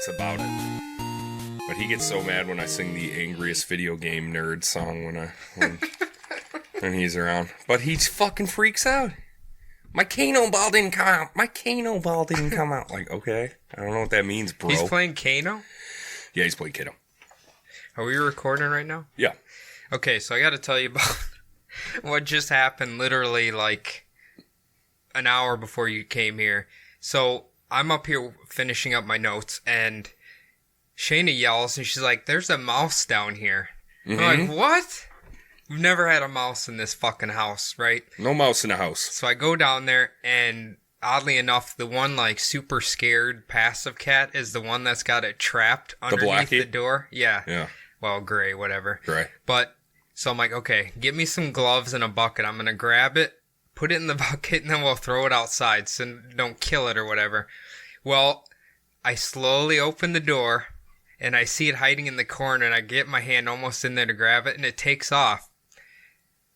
About it, but he gets so mad when I sing the angriest video game nerd song when he's around. But he fucking freaks out. My Kano ball didn't come out. My Kano ball didn't come out. Like, okay, I don't know what that means, bro. He's playing Kano? Yeah, he's playing Kano. Are we recording right now? Yeah. Okay, so I got to tell you about what just happened literally like an hour before you came here. So I'm up here finishing up my notes, and Shayna yells, and she's like, there's a mouse down here. Mm-hmm. I'm like, what? We've never had a mouse in this fucking house, right? No mouse in the house. So I go down there, and oddly enough, the one, like, super scared passive cat is the one that's got it trapped underneath the door. Yeah. Yeah. Well, gray, whatever. Gray. But, so I'm like, okay, get me some gloves and a bucket. I'm going to grab it, put it in the bucket, and then we'll throw it outside so don't kill it or whatever. Well, I slowly open the door, and I see it hiding in the corner, and I get my hand almost in there to grab it, and it takes off.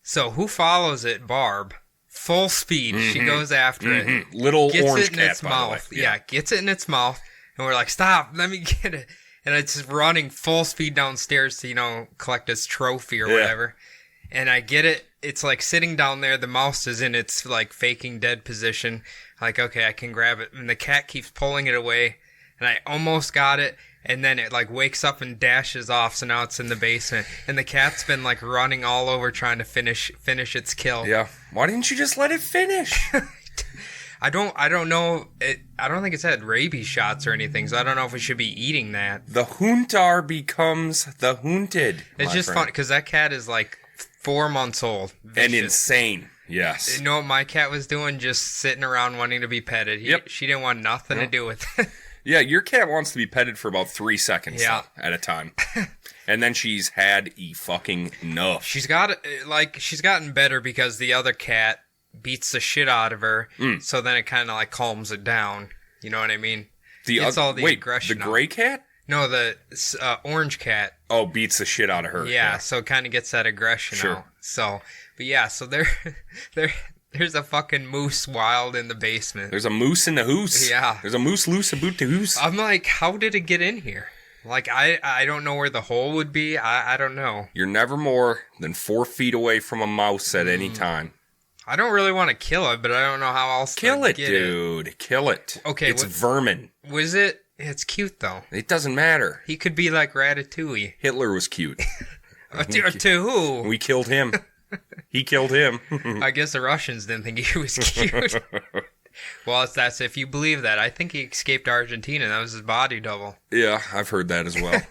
So who follows it? Barb. Full speed. Mm-hmm. She goes after it. Little gets orange it in cat, its by mouth. the way. Yeah, gets it in its mouth, and we're like, stop, let me get it. And it's running full speed downstairs to, collect its trophy or whatever. And I get it. It's like sitting down there. The mouse is in its like faking dead position. Like, okay, I can grab it. And the cat keeps pulling it away. And I almost got it. And then it like wakes up and dashes off. So now it's in the basement. And the cat's been like running all over trying to finish its kill. Yeah. Why didn't you just let it finish? I don't know. I don't think it's had rabies shots or anything, so I don't know if we should be eating that. The hunter becomes the hunted. It's just fun because that cat is like 4 months old. Vicious. And insane. Yes. You know what my cat was doing? Just sitting around wanting to be petted. She didn't want nothing to do with it. Yeah, your cat wants to be petted for about 3 seconds at a time. And then she's had fucking enough. She's gotten better because the other cat beats the shit out of her, so then it kind of like calms it down. You know what I mean? Aggression. The gray cat? No, the orange cat. Oh, beats the shit out of her. Yeah, so it kind of gets that aggression out. So, but yeah, so there's a fucking moose wild in the basement. There's a moose in the hoose. Yeah. There's a moose loose about the hoose. I'm like, how did it get in here? Like, I don't know where the hole would be. I don't know. You're never more than 4 feet away from a mouse at any time. I don't really want to kill it, but I don't know how else to get it. Dude. Kill it. Okay. It's vermin. Was it? It's cute, though. It doesn't matter. He could be like Ratatouille. Hitler was cute. To who? We killed him. He killed him. I guess the Russians didn't think he was cute. Well, that's if you believe that. I think he escaped Argentina. That was his body double. Yeah, I've heard that as well.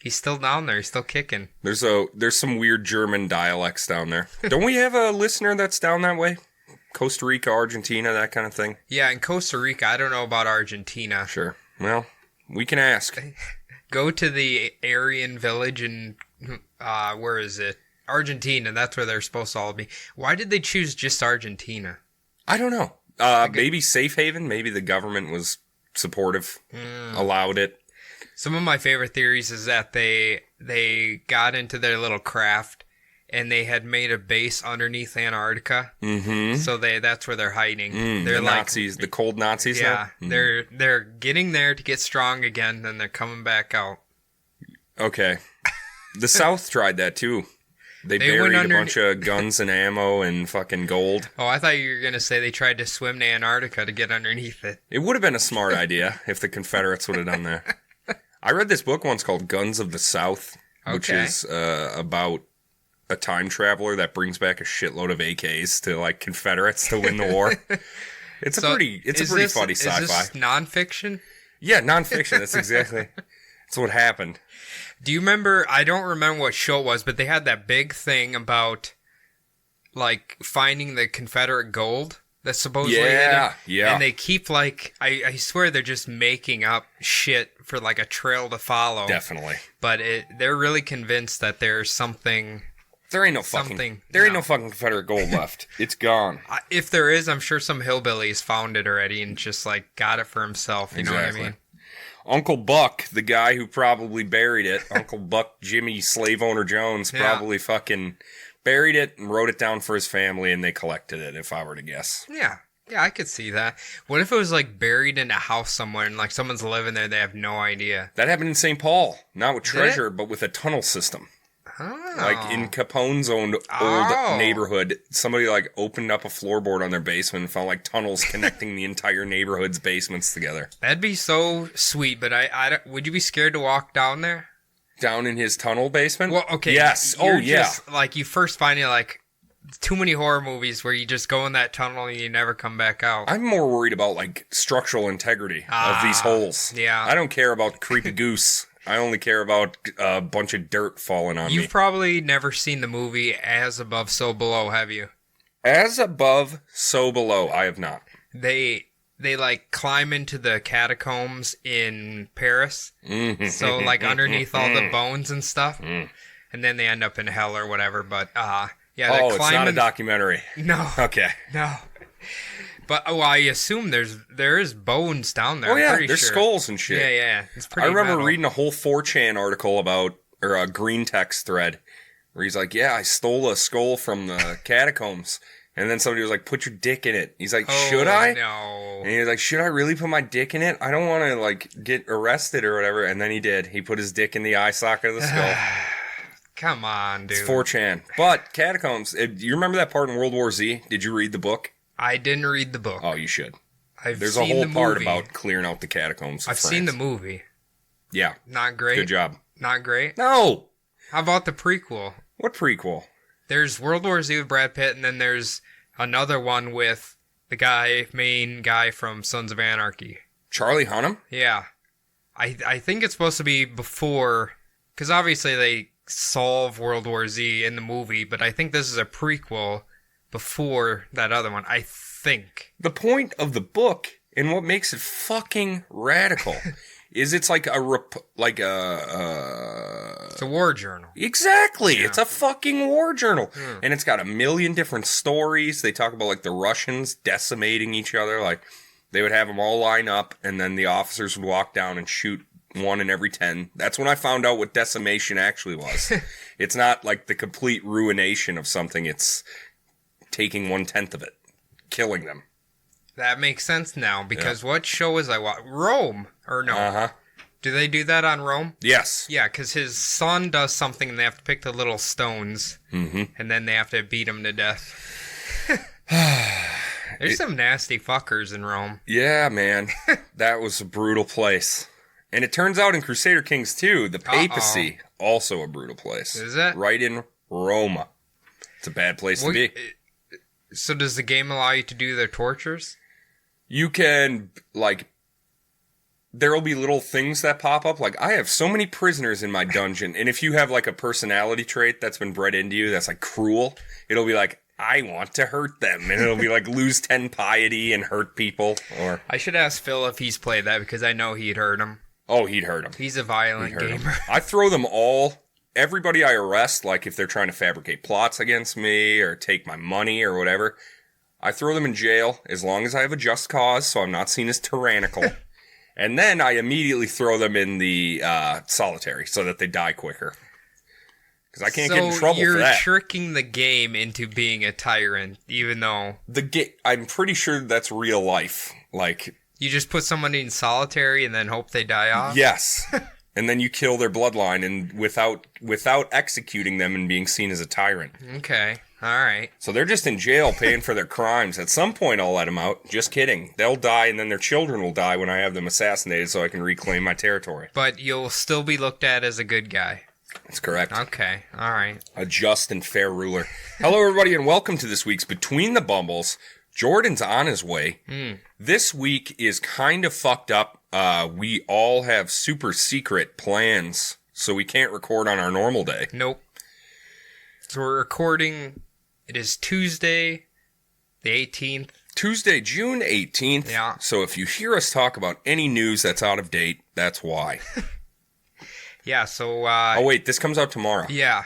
He's still down there. He's still kicking. There's some weird German dialects down there. Don't we have a listener that's down that way? Costa Rica, Argentina, that kind of thing? Yeah, in Costa Rica. I don't know about Argentina. Sure. Well, we can ask. Go to the Aryan village in, where is it? Argentina. That's where they're supposed to all be. Why did they choose just Argentina? I don't know. Maybe safe haven. Maybe the government was supportive, allowed it. Some of my favorite theories is that they got into their little craft and they had made a base underneath Antarctica. Mm-hmm. So that's where they're hiding. They're the Nazis, the cold Nazis. Yeah, now? They're getting there to get strong again, then they're coming back out. Okay, the South tried that too. They buried a bunch of guns and ammo and fucking gold. Oh, I thought you were going to say they tried to swim to Antarctica to get underneath it. It would have been a smart idea if the Confederates would have done that. I read this book once called Guns of the South, which is about a time traveler that brings back a shitload of AKs to like Confederates to win the war. It's a pretty funny sci-fi. Is this nonfiction? Yeah, nonfiction. That's what happened. Do you remember, I don't remember what show it was, but they had that big thing about, like, finding the Confederate gold. that supposedly hit him. Yeah. And they keep, like, I swear they're just making up shit for, like, a trail to follow. Definitely. But they're really convinced that there's something... There ain't no fucking Confederate gold left. It's gone. If there is, I'm sure some hillbillies found it already and just, like, got it for himself. You know what I mean? Uncle Buck, the guy who probably buried it, Uncle Buck Jimmy Slave Owner Jones, probably fucking buried it and wrote it down for his family, and they collected it, if I were to guess. Yeah, I could see that. What if it was, like, buried in a house somewhere and, like, someone's living there, they have no idea? That happened in St. Paul. Not with treasure, but with a tunnel system. Oh. Like, in Capone's old neighborhood, somebody, like, opened up a floorboard on their basement and found, like, tunnels connecting the entire neighborhood's basements together. That'd be so sweet, but would you be scared to walk down there? Down in his tunnel basement? Well, okay. Yes. Just, like, you first find it, like, too many horror movies where you just go in that tunnel and you never come back out. I'm more worried about, like, structural integrity of these holes. Yeah. I don't care about creepy goose. I only care about a bunch of dirt falling on me. You've probably never seen the movie As Above, So Below, have you? As Above, So Below. I have not. They like climb into the catacombs in Paris. So like underneath all the bones and stuff. And then they end up in hell or whatever. But yeah, it's not a documentary. No. Okay. No. But I assume there is bones down there. Oh yeah, there's skulls and shit. Yeah. It's pretty. I remember reading a whole 4chan article or a green text thread where he's like, "Yeah, I stole a skull from the catacombs," and then somebody was like, "Put your dick in it." He's like, "Should I?" No. And he was like, "Should I really put my dick in it? I don't want to like get arrested or whatever." And then he did. He put his dick in the eye socket of the skull. Come on, dude. It's 4chan. But catacombs. You remember that part in World War Z? Did you read the book? I didn't read the book. Oh, you should. There's a whole part about clearing out the catacombs of France. France. Seen the movie. Yeah. Not great. Good job. Not great? No! How about the prequel? What prequel? There's World War Z with Brad Pitt, and then there's another one with the main guy from Sons of Anarchy. Charlie Hunnam? Yeah. I think it's supposed to be before, because obviously they solve World War Z in the movie, but I think this is a prequel before that other one, I think. The point of the book, and what makes it fucking radical, is it's like it's a war journal. Exactly. Yeah. It's a fucking war journal. And it's got a million different stories. They talk about like the Russians decimating each other. Like they would have them all line up, and then the officers would walk down and shoot 1 in every 10. That's when I found out what decimation actually was. It's not like the complete ruination of something. It's taking 1/10 of it, killing them. That makes sense now, because what show was I watching? Rome, or no? Uh-huh. Do they do that on Rome? Yes. Yeah, because his son does something, and they have to pick the little stones, and then they have to beat him to death. There's some nasty fuckers in Rome. Yeah, man. That was a brutal place. And it turns out in Crusader Kings 2, the papacy, also a brutal place. Is it? Right in Rome. It's a bad place to be. So does the game allow you to do their tortures? You can, like, there'll be little things that pop up. Like, I have so many prisoners in my dungeon. And if you have, like, a personality trait that's been bred into you that's, like, cruel, it'll be like, I want to hurt them. And it'll be like, lose 10 piety and hurt people. Or I should ask Phil if he's played that, because I know he'd hurt him. Oh, he'd hurt him. He's a violent gamer. I throw them all... Everybody I arrest, like if they're trying to fabricate plots against me or take my money or whatever, I throw them in jail as long as I have a just cause, so I'm not seen as tyrannical. And then I immediately throw them in the solitary so that they die quicker. Because I can't get in trouble for that. So you're tricking the game into being a tyrant, even though... I'm pretty sure that's real life. Like... You just put somebody in solitary and then hope they die off? Yes. And then you kill their bloodline and without executing them and being seen as a tyrant. Okay. All right. So they're just in jail paying for their crimes. At some point, I'll let them out. Just kidding. They'll die, and then their children will die when I have them assassinated so I can reclaim my territory. But you'll still be looked at as a good guy. That's correct. Okay. All right. A just and fair ruler. Hello, everybody, and welcome to this week's Between the Bumbles. Jordan's on his way. This week is kind of fucked up. We all have super secret plans, so we can't record on our normal day. Nope. So we're recording. It is Tuesday, the 18th. Tuesday, June 18th. Yeah. So if you hear us talk about any news that's out of date, that's why. Yeah, so... oh, wait, this comes out tomorrow. Yeah.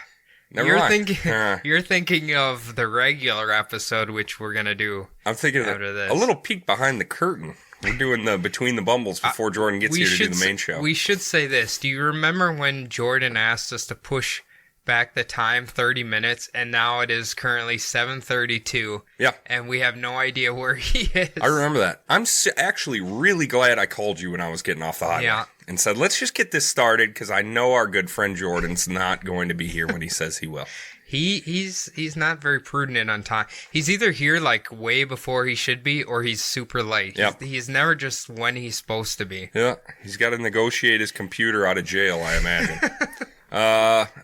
Never mind. You're thinking of the regular episode, which we're going to do. I'm thinking of a little peek behind the curtain. We're doing the Between the Bumbles before Jordan gets here to do the main show. We should say this. Do you remember when Jordan asked us to push back the time 30 minutes, and now it is currently 7:32? Yeah. And we have no idea where he is. I remember that. I'm actually really glad I called you when I was getting off the highway and said, let's just get this started, because I know our good friend Jordan's not going to be here when he says he will. He's not very prudent on time. He's either here like way before he should be, or he's super late. Yep. He's never just when he's supposed to be. Yeah, he's got to negotiate his computer out of jail, I imagine.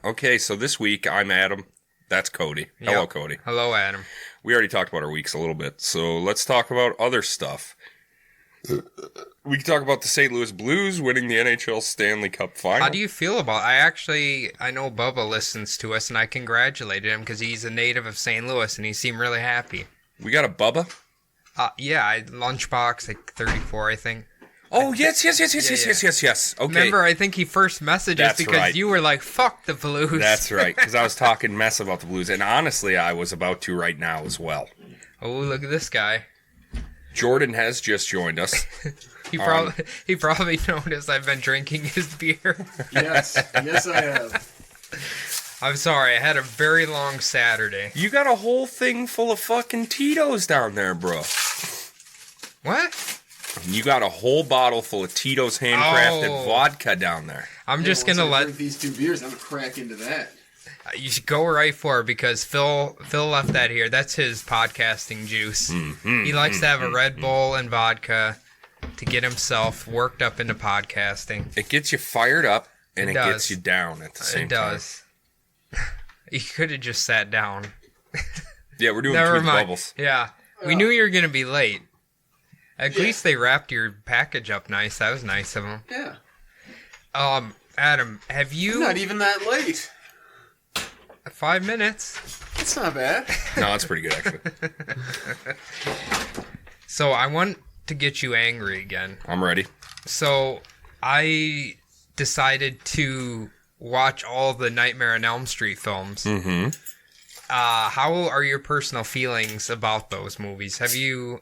Okay, so this week I'm Adam. That's Cody. Hello, Yep. Cody. Hello, Adam. We already talked about our weeks a little bit, so let's talk about other stuff. We can talk about the St. Louis Blues winning the NHL Stanley Cup final. How do you feel about it? I know Bubba listens to us, and I congratulated him because he's a native of St. Louis, and he seemed really happy. We got a Bubba? Yeah, Lunchbox, like 34, I think. Oh, yes. Okay. Remember, I think he first messaged us because you were like, fuck the Blues. That's right, because I was talking mess about the Blues, and honestly, I was about to right now as well. Oh, look at this guy. Jordan has just joined us. He probably noticed I've been drinking his beer. Yes, I have. I'm sorry, I had a very long Saturday. You got a whole thing full of fucking Tito's down there, bro. What? You got a whole bottle full of Tito's handcrafted vodka down there. I'm just gonna drink these 2 beers. I'm gonna crack into that. You should go right for it because Phil left that here. That's his podcasting juice. He likes to have a Red Bull and vodka to get himself worked up into podcasting. It gets you fired up, and it does. gets you down at the same time. It does. You could have just sat down. Yeah, we're doing Never Between mind. Bubbles. Yeah, we knew you were going to be late. At least they wrapped your package up nice. That was nice of them. Yeah. Adam, have you... I'm not even that late. 5 minutes. That's not bad. No, that's pretty good, actually. So I want to get you angry again. I'm ready. So I decided to watch all the Nightmare on Elm Street films. Mm-hmm. How are your personal feelings about those movies? Have you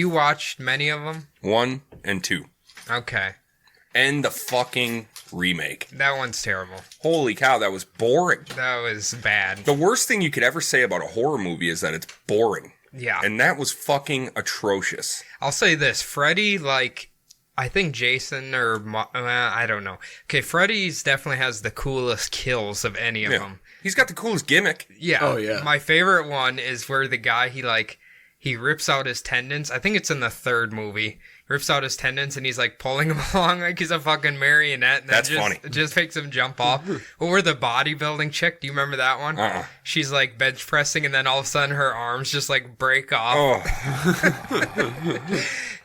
watched many of them? 1 and 2. Okay. And the fucking remake. That one's terrible. Holy cow, that was boring. That was bad. The worst thing you could ever say about a horror movie is that it's boring. Yeah. And that was fucking atrocious. I'll say this. Freddy, I think Jason or... I don't know. Okay, Freddy's definitely has the coolest kills of any of them. He's got the coolest gimmick. Yeah. Oh, yeah. My favorite one is where the guy, he rips out his tendons. I think it's in the third movie. Rips out his tendons and he's pulling him along like he's a fucking marionette. And that's funny. It just makes him jump off. Or the bodybuilding chick. Do you remember that one? She's bench pressing and then all of a sudden her arms just break off. Oh.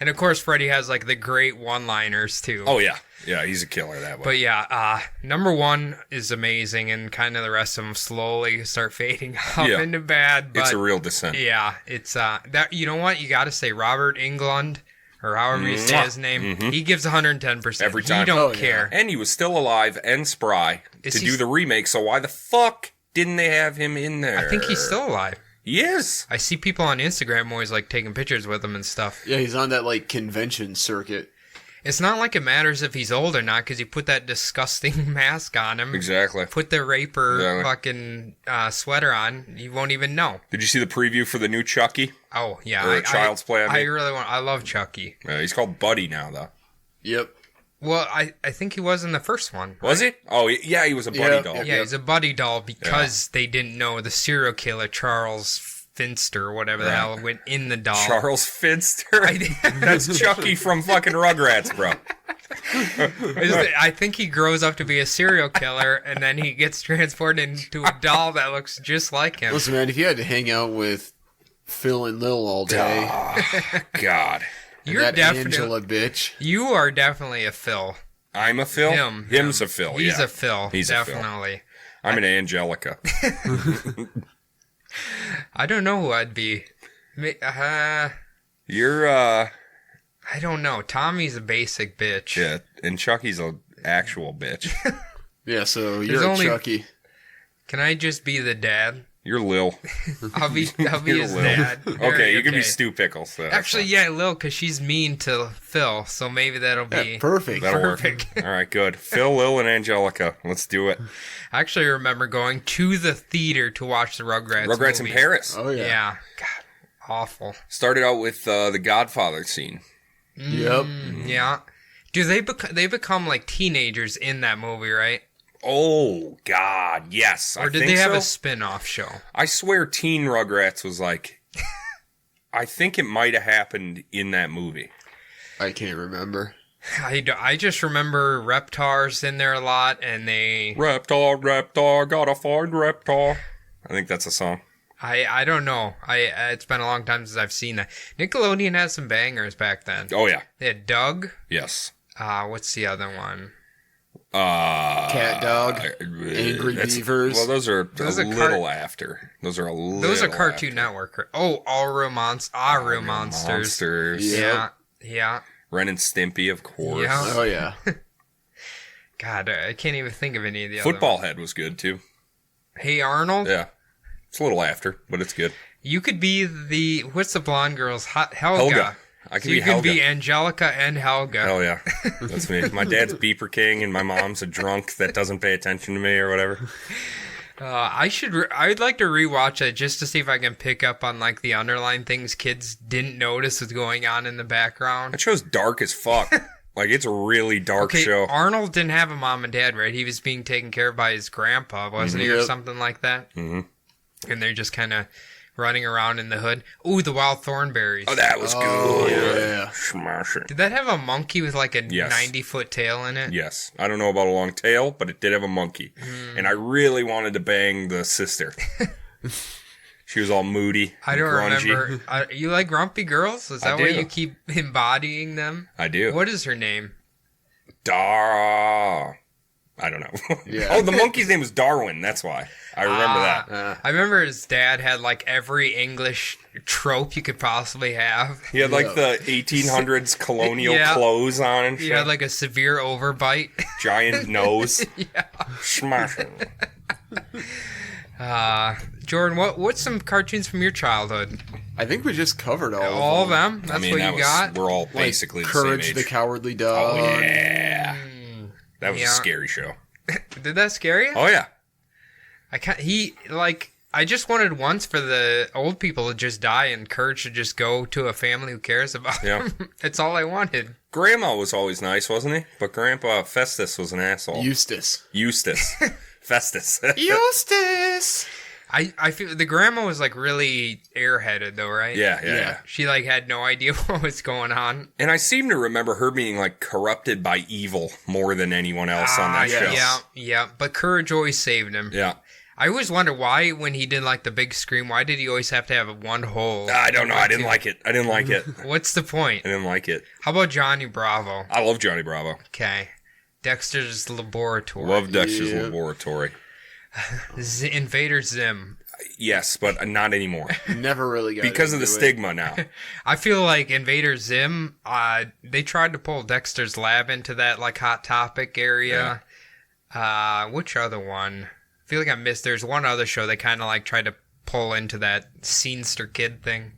And of course Freddy has the great one-liners too. Oh yeah. Yeah, he's a killer that way. But yeah, number 1 is amazing and kind of the rest of them slowly start fading off into bad. But it's a real descent. yeah, it's that. You know what? You got to say Robert Englund, or however you say his name. He gives 110% every time. He don't care. And he was still alive and spry to do the remake. So why the fuck didn't they have him in there? I think he's still alive. He is. I see people on Instagram always taking pictures with him and stuff. Yeah, he's on that convention circuit. It's not like it matters if he's old or not because you put that disgusting mask on him. Exactly. Put the raper fucking sweater on. You won't even know. Did you see the preview for the new Chucky? Oh, yeah. Or Child's Play, I mean. I love Chucky. He's called Buddy now, though. Yep. Well, I think he was in the first one. Right? Was he? Oh, yeah, he was a buddy doll. Yeah, he's a buddy doll because they didn't know the serial killer, Charles Finster, or whatever the hell, went in the doll. Charles Finster? That's Chucky from fucking Rugrats, bro. I think he grows up to be a serial killer, and then he gets transported into a doll that looks just like him. Listen, man, if you had to hang out with Phil and Lil all day... God. You're that definitely Angela bitch. You are definitely a Phil. I'm a Phil? Him's a Phil, He's a Phil. He's definitely. A Phil. I'm an Angelica. I don't know who I'd be. You're, I don't know. Tommy's a basic bitch. yeah, and Chucky's an actual bitch. Yeah, so There's you're only- a Chucky. Can I just be the dad? You're Lil. I'll be You're his Lil. dad. Okay, you can be Stu Pickles. So that's Actually, fine. yeah, Lil, because she's mean to Phil, so maybe that'll be Yeah, perfect. That'll perfect. work. All right, good. Phil, Lil, and Angelica. Let's do it. I actually remember going to the theater to watch the Rugrats. Rugrats movie. in Paris. Oh, yeah. Yeah. God, awful. Started out with the Godfather scene. Yep. Yeah. Do they become like teenagers in that movie, right? Oh, God, yes. Or I did think they have so. a spin-off show? I swear Teen Rugrats was like... I think it might have happened in that movie. I can't remember. I just remember Reptar's in there a lot, and they... Reptar, gotta find Reptar. I think that's a song. I don't know. It's been a long time since I've seen that. Nickelodeon had some bangers back then. Oh, yeah. They had Doug. Yes. What's the other one? Cat Dog. Angry Beavers. Well, those are Those a are little after. Those are a little Those are Cartoon after. Network. Oh, Aru Monsters. Monsters. Yeah. Yeah. Ren and Stimpy, of course. Yeah. Oh, yeah. God, I can't even think of any of the Football other Head was good, too. ones. Hey, Arnold. Yeah. It's a little after, but it's good. You could be what's the blonde girl's? Helga. Helga. I could So be you Helga. can be Angelica and Helga. Hell yeah. That's me. My dad's Beeper King, and my mom's a drunk that doesn't pay attention to me or whatever. I'd like to rewatch it just to see if I can pick up on like the underlying things kids didn't notice was going on in the background. That show's dark as fuck. Like, it's a really dark Okay, show. Arnold didn't have a mom and dad, right? He was being taken care of by his grandpa, wasn't he, or Yep. something like that? Mm-hmm. And they're just kind of running around in the hood. Ooh, the wild thornberries. Oh, that was Oh, good. yeah. Smash it. Did that have a monkey with like a Yes. 90-foot tail in it? Yes. I don't know about a long tail, but it did have a monkey. And I really wanted to bang the sister. She was all moody. I don't grungy. remember. You like grumpy girls? Is that I why do. you keep embodying them? I do. What is her name? I don't know. Yeah. Oh, the monkey's name was Darwin. That's why. I remember that. I remember his dad had like every English trope you could possibly have. He had like the 1800s colonial Yeah. clothes on and He shit. had like a severe overbite. Giant nose. Yeah. Smashing. Jordan, what's some cartoons from your childhood? I think we just covered All of them? That's I mean, what that you was, got? we're all Like basically the Courage same the age. Cowardly Dog. Oh, yeah. That was Yeah. a scary show. Did that scare you? Oh, yeah. I just wanted once for the old people to just die and Courage to just go to a family who cares about Yeah. them. That's all I wanted. Grandma was always nice, wasn't he? But Grandpa Festus was an asshole. Eustace. Eustace. Festus. Eustace! I feel the grandma was like really airheaded though, right? Yeah. She like had no idea what was going on. And I seem to remember her being like corrupted by evil more than anyone else on that yes. show. Yeah. But Courage always saved him. Yeah. I always wonder why, when he did like the big scream, why did he always have to have one hole? I don't know. I didn't like it. What's the point? I didn't like it. How about Johnny Bravo? I love Johnny Bravo. Okay. Dexter's Laboratory. Love Dexter's Yeah. Laboratory. Invader Zim. Yes, but not anymore. Never really got Because of the into it. stigma now. I feel like Invader Zim, they tried to pull Dexter's Lab into that like Hot Topic area. Which other one? I feel like I missed. There's one other show they kind of like tried to pull into that Scenester Kid thing.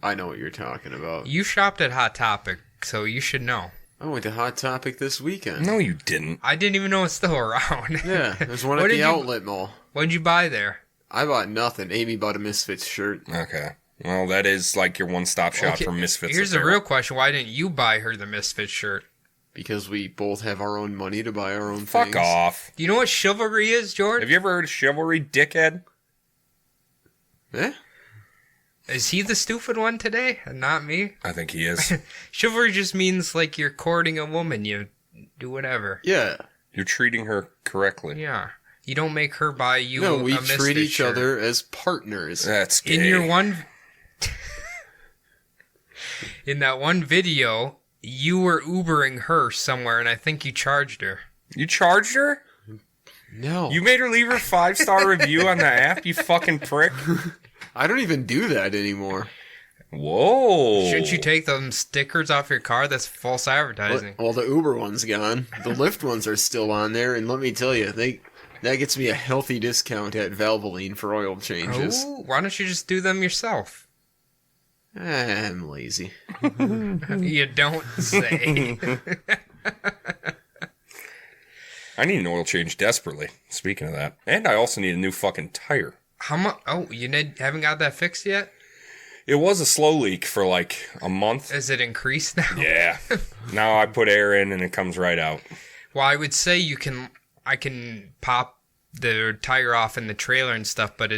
I know what you're talking about. You shopped at Hot Topic, so you should know. I went to Hot Topic this weekend. No, you didn't. I didn't even know it's still around. Yeah, there's one What at did the you- outlet mall. What'd you buy there? I bought nothing. Amy bought a Misfits shirt. Okay. Well, that is like your one-stop shop Okay, for Misfits. Here's the apparel. real question: why didn't you buy her the Misfits shirt? Because we both have our own money to buy our own Fuck things. off. Do you know what chivalry is, George? Have you ever heard of chivalry, dickhead? Eh? Is he the stupid one today? Not me. I think he is. Chivalry just means like you're courting a woman. You do whatever. Yeah. You're treating her correctly. Yeah. You don't make her buy you No, a we Misfits treat each shirt. other as partners. That's gay. In your one... In that one video, you were Ubering her somewhere, and I think you charged her. You charged her? No. You made her leave her 5-star review on the app, you fucking prick? I don't even do that anymore. Whoa. Shouldn't you take them stickers off your car? That's false advertising. Well, the Uber one's gone. The Lyft ones are still on there, and let me tell you, that gets me a healthy discount at Valvoline for oil changes. Oh, why don't you just do them yourself? I'm lazy. You don't say. I need an oil change desperately, speaking of that. And I also need a new fucking tire. How much? Oh, haven't got that fixed yet? It was a slow leak for like a month. Is it increased now? Yeah. Now I put air in and it comes right out. Well, I would say I can pop the tire off in the trailer and stuff, but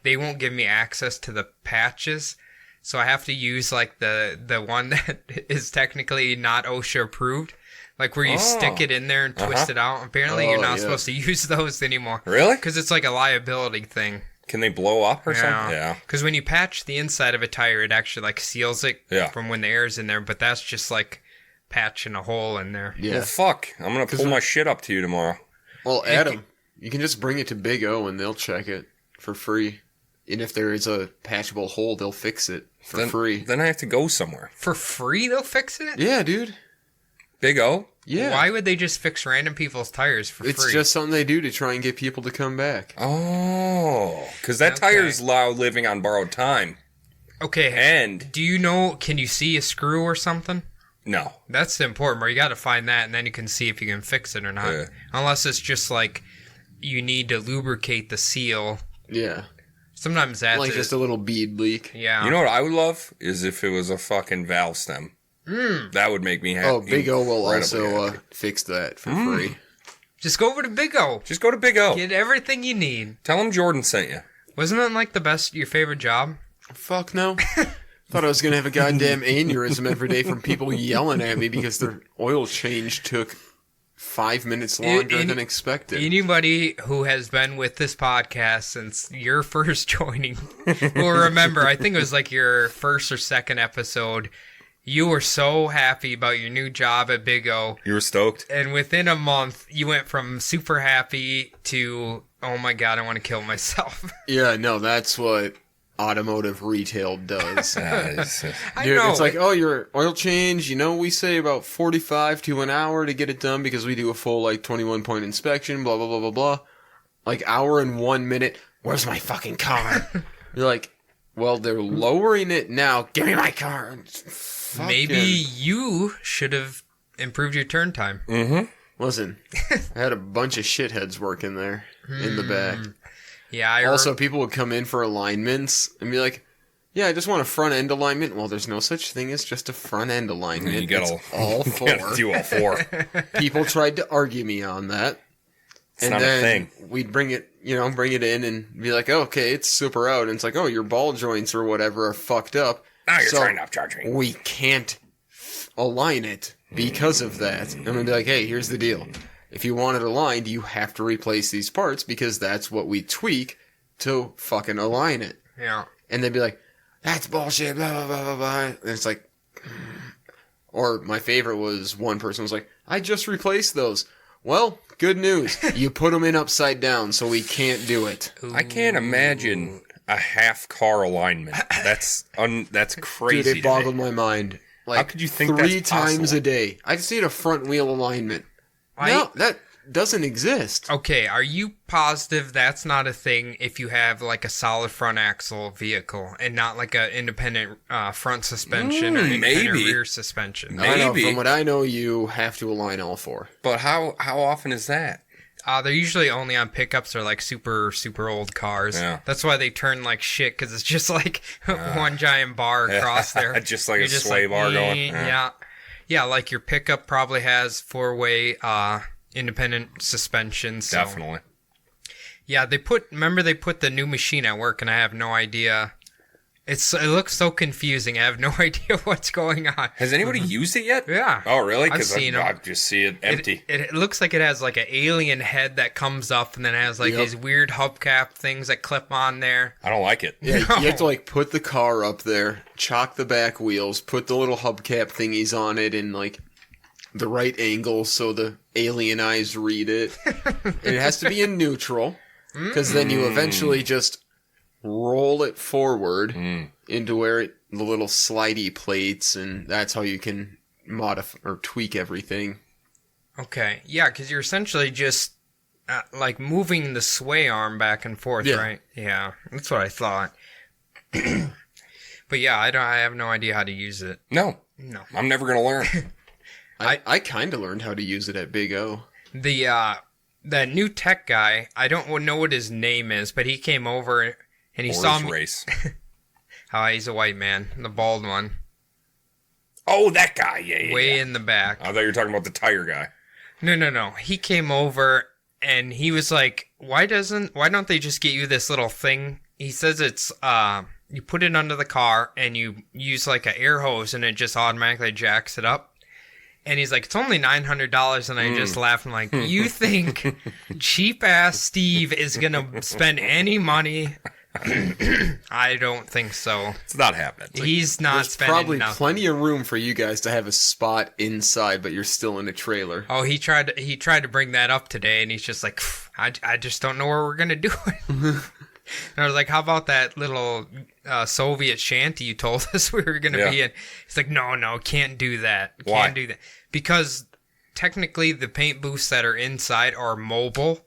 they won't give me access to the patches. So I have to use like the one that is technically not OSHA approved. Like where you stick it in there and twist it out. Apparently you're not supposed to use those anymore. Really? Because it's like a liability thing. Can they blow up or something? Yeah. Because when you patch the inside of a tire, it actually like seals it from when the air's in there. But that's just like patching a hole in there. Yeah. Well, fuck. I'm going to pull my shit up to you tomorrow. Well, Adam, you can just bring it to Big O and they'll check it for free. And if there is a patchable hole, they'll fix it for free. Then I have to go somewhere. For free, they'll fix it? Yeah, dude. Big O? Yeah. Why would they just fix random people's tires for free? It's just something they do to try and get people to come back. Oh. Because that tire's loud living on borrowed time. Okay. And do you know, can you see a screw or something? No. That's the important part. You got to find that, and then you can see if you can fix it or not. Yeah. Unless it's just like you need to lubricate the seal. Yeah. Sometimes that's like just a little bead leak. Yeah. You know what I would love is if it was a fucking valve stem. That would make me happy. Oh, Big O will also fix that for free. Just go over to Big O. Just go to Big O. Get everything you need. Tell him Jordan sent you. Wasn't that like your favorite job? Fuck no. Thought I was going to have a goddamn aneurysm every day from people yelling at me because their oil change took 5 minutes longer than expected. Anybody who has been with this podcast since your first joining will remember, I think it was like your first or second episode, you were so happy about your new job at Big O. You were stoked? And within a month, you went from super happy to, oh my God, I want to kill myself. Yeah, no, that's what automotive retail does. I Dude, know. it's like, oh, your oil change, we say about 45 to an hour to get it done because we do a full, 21-point inspection, blah, blah, blah, blah, blah. Like, hour and 1 minute, where's my fucking car? You're like, well, they're lowering it now. Give me my car. Maybe you should have improved your turn time. Mm-hmm. Listen, I had a bunch of shitheads working there in the back. Yeah. Also, people would come in for alignments and be like, yeah, I just want a front end alignment. Well, there's no such thing as just a front end alignment. You gotta, all four. You gotta do all four. People tried to argue me on that. It's not a thing. We'd bring it in and be like, oh, okay, it's super out. And it's like, oh, your ball joints or whatever are fucked up. Now you're trying to charge me. We can't align it because of that. I'm going to be like, hey, here's the deal. If you want it aligned, you have to replace these parts because that's what we tweak to fucking align it. Yeah. And they'd be like, that's bullshit, blah, blah, blah, blah, blah. And it's like, or my favorite was one person was like, I just replaced those. Well, good news. You put them in upside down, so we can't do it. I can't imagine a half car alignment. That's crazy. Dude, it boggled my mind. Like, how could you think three that's times possible? a day? I just need a front wheel alignment. No, that doesn't exist. Okay, are you positive that's not a thing if you have like a solid front axle vehicle and not like an independent front suspension or independent rear suspension? Maybe. I know, from what I know, you have to align all four. But how often is that? They're usually only on pickups or like super, super old cars. Yeah. That's why they turn like shit, because it's just like one giant bar across there. Just like You're a sway bar going. Yeah. Yeah, like your pickup probably has four-way independent suspension. So. Definitely. Yeah, they put the new machine at work, and I have no idea. It looks so confusing. I have no idea what's going on. Has anybody used it yet? Yeah. Oh, really? I've seen them. I just see it empty. It looks like it has like an alien head that comes up and then has like these weird hubcap things that clip on there. I don't like it. Yeah, you have to like put the car up there, chock the back wheels, put the little hubcap thingies on it in like the right angle so the alien eyes read it. And it has to be in neutral, because then you eventually just roll it forward into where the little slidey plates, and that's how you can modify or tweak everything. Okay. Yeah, because you're essentially just like moving the sway arm back and forth, right? Yeah, that's what I thought. But yeah, I have no idea how to use it. No. I'm never gonna learn. I kind of learned how to use it at Big O. That new tech guy, I don't know what his name is, but he came over and he saw me. Race. Oh, he's a white man, the bald one. Oh, that guy. Yeah. Way in the back. I thought you were talking about the tire guy. No. He came over and he was like, why don't they just get you this little thing? He says it's, you put it under the car and you use like an air hose and it just automatically jacks it up. And he's like, it's only $900. And I just laughed. I'm like, you think cheap ass Steve is going to spend any money? I don't think so. It's not happening. He's not There's spending probably nothing. plenty of room for you guys to have a spot inside, but you're still in a trailer. Oh, he tried to bring that up today, and he's just like, I just don't know where we're gonna do it. And I was like, how about that little Soviet shanty you told us we were gonna be in? He's like, no, can't do that. Why? Can't do that because technically the paint booths that are inside are mobile,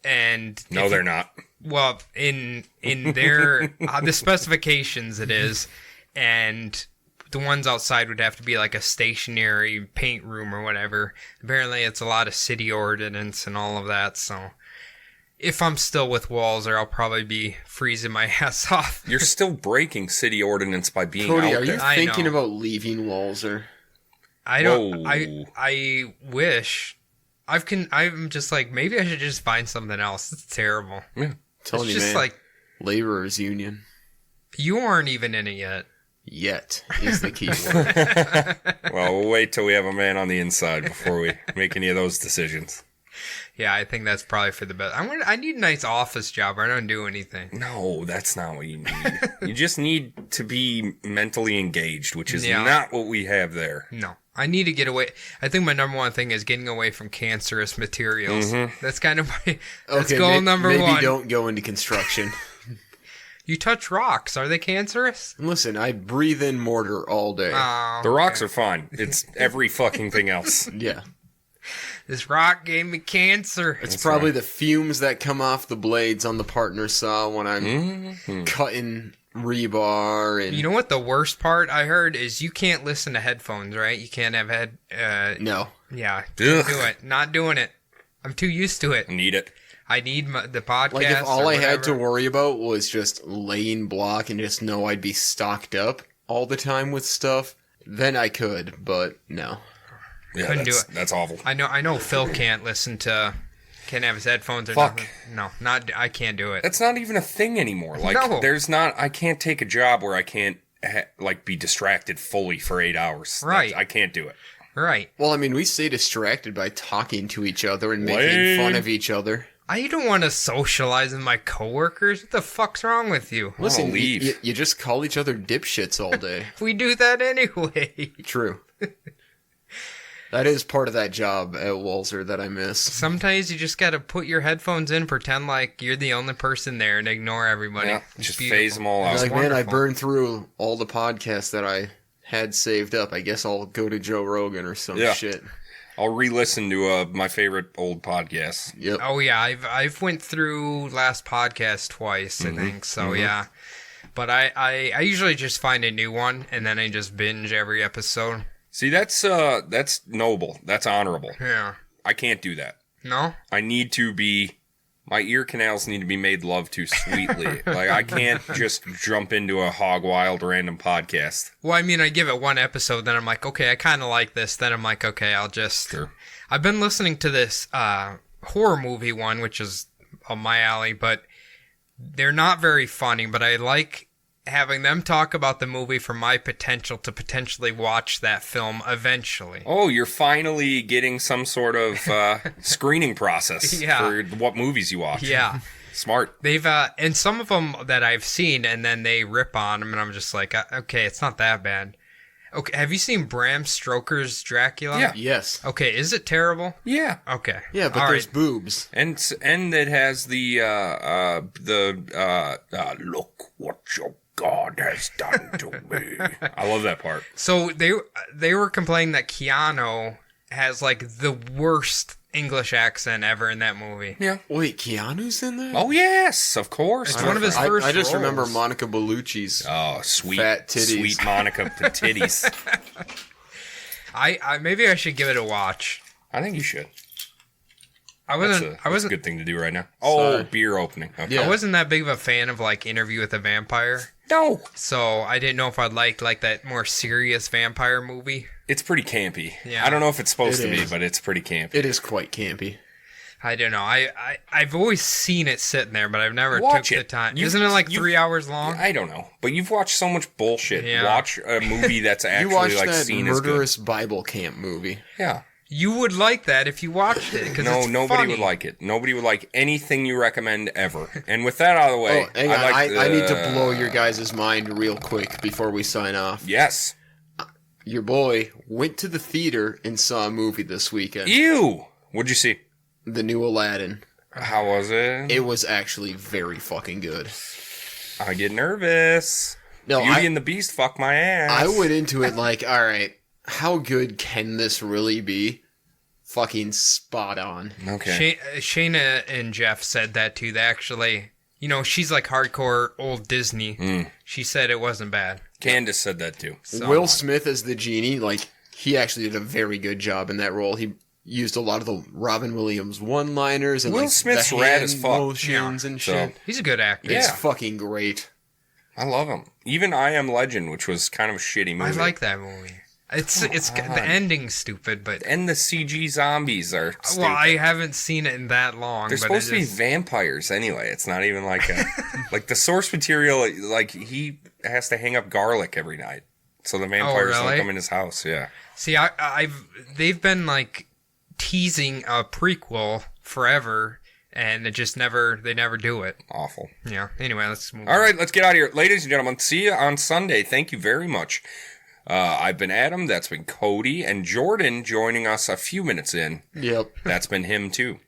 and No, they're not. well, in their the specifications it is, and the ones outside would have to be like a stationary paint room or whatever. Apparently, it's a lot of city ordinance and all of that. So, if I'm still with Walzer, I'll probably be freezing my ass off. You're still breaking city ordinance by being Cody, out are there. you I thinking know. about leaving Walzer? I don't. Whoa. I wish. I'm just like, maybe I should just find something else. It's terrible. Yeah. Telling It's you, just man. like Laborers Union. you aren't even in it yet. Yet is the key word. Well, we'll wait till we have a man on the inside before we make any of those decisions. Yeah, I think that's probably for the best. I need a nice office job where I don't do anything. No, that's not what you need. You just need to be mentally engaged, which is Yeah. not what we have there. No, I need to get away. I think my number one thing is getting away from cancerous materials. That's kind of my that's goal number maybe one. don't go into construction. You touch rocks. Are they cancerous? Listen, I breathe in mortar all day. Oh, The rocks are fine. It's every fucking thing else. Yeah. this rock gave me cancer. It's probably the fumes that come off the blades on the partner saw when I'm cutting rebar. And You know what the worst part I heard is you can't listen to headphones, right? You can't have no. yeah, Ugh. can't do it. Not doing it. I'm too used to it. Need it. I need the podcast. Like if all or I had to whatever. worry about was just laying block and just know I'd be stocked up all the time with stuff, then I could, but no. Yeah, Couldn't do that's, it. That's awful. I know Phil can't can't have his headphones or Fuck. nothing. No, I can't do it. That's not even a thing anymore. Like, No. I can't take a job where I can't, be distracted fully for 8 hours. Right. I can't do it. Right. Well, I mean, we stay distracted by talking to each other and making Lame. fun of each other. I don't want to socialize with my coworkers. What the fuck's wrong with you? Listen, leave. you just call each other dipshits all day. We do that anyway. True. That is part of that job at Walzer that I miss. Sometimes you just gotta put your headphones in, pretend like you're the only person there, and ignore everybody. Yeah, It's just beautiful. phase them all It's out. like, man, I wonderful. burned through all the podcasts that I had saved up. I guess I'll go to Joe Rogan or some Yeah. shit. I'll re-listen to my favorite old podcasts. Yep. Oh yeah, I've went through last podcast twice, I think. So yeah, but I usually just find a new one and then I just binge every episode. See, that's noble. That's honorable. Yeah. I can't do that. No. I need to be. My ear canals need to be made love to sweetly. Like, I can't just jump into a hog wild random podcast. Well, I mean, I give it one episode, then I'm like, okay, I kind of like this. Then I'm like, okay, I'll just. Sure. I've been listening to this horror movie one, which is on my alley, but they're not very funny. But I like having them talk about the movie for my potential to potentially watch that film eventually. Oh, you're finally getting some sort of screening process Yeah. for what movies you watch. Yeah. Smart. They've and some of them that I've seen, and then they rip on them, and I'm just like, okay, it's not that bad. Okay, have you seen Bram Stoker's Dracula? Yeah. Yes. Okay, is it terrible? Yeah. Okay. Yeah, but All there's right. boobs. And it has the look what your God has done to me. I love that part. So they were complaining that Keanu has like the worst English accent ever in that movie. Yeah. Wait, Keanu's in there? Oh yes, of course. It's one of his first I just remember roles. Monica Bellucci's. Oh, sweet, Fat titties. sweet Monica to titties. I maybe I should give it a watch. I think you should. I That's wasn't a good thing to do right now. Oh, Sorry. beer opening. Okay. Yeah. I wasn't that big of a fan of like Interview with a Vampire. No, So I didn't know if I'd like that more serious vampire movie. it's pretty campy. Yeah. I don't know if it's supposed It to be, is. but it's pretty campy. It is quite campy. I don't know. I've always seen it sitting there, but I've never Watch took the it. time. You- Isn't it like you- 3 hours long? I don't know, but you've watched so much bullshit. Yeah. Watch a movie that's You actually watched like that seen as good. murderous Bible camp movie. Yeah. You would like that if you watched it. Cause No, it's nobody funny. would like it. Nobody would like anything you recommend ever. And with that out of the way, Oh, hang on. I'd like I need to blow your guys' mind real quick before we sign off. Yes. Your boy went to the theater and saw a movie this weekend. Ew. What'd you see? The new Aladdin. How was it? It was actually very fucking good. I get nervous. No, Beauty and the Beast fuck my ass. I went into it like, all right, how good can this really be? Fucking spot on. Okay. Shayna and Jeff said that too. They actually, she's like hardcore old Disney. Mm. She said it wasn't bad. Candace said that too. So- Will Smith as the genie, like, he actually did a very good job in that role. He used a lot of the Robin Williams one-liners and Will like Smith's the rad hand as fuck. motions and So- shit. He's a good actor. It's Yeah. fucking great. I love him. Even I Am Legend, which was kind of a shitty movie. I like that movie. It's the ending's stupid, but And the CG zombies are stupid. well, I haven't seen it in that long. They're but supposed it to be is- vampires anyway. It's not even like a like the source material. Like he has to hang up garlic every night, so the vampires don't really? come in his house. Yeah, See, they've been like teasing a prequel forever, and they never do it. awful. Yeah. Anyway, let's move. All on. right, let's get out of here, ladies and gentlemen. See you on Sunday. Thank you very much. I've been Adam. That's been Cody and Jordan joining us a few minutes in. Yep. That's been him too.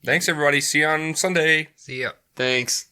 Thanks everybody. See you on Sunday. See ya. Thanks.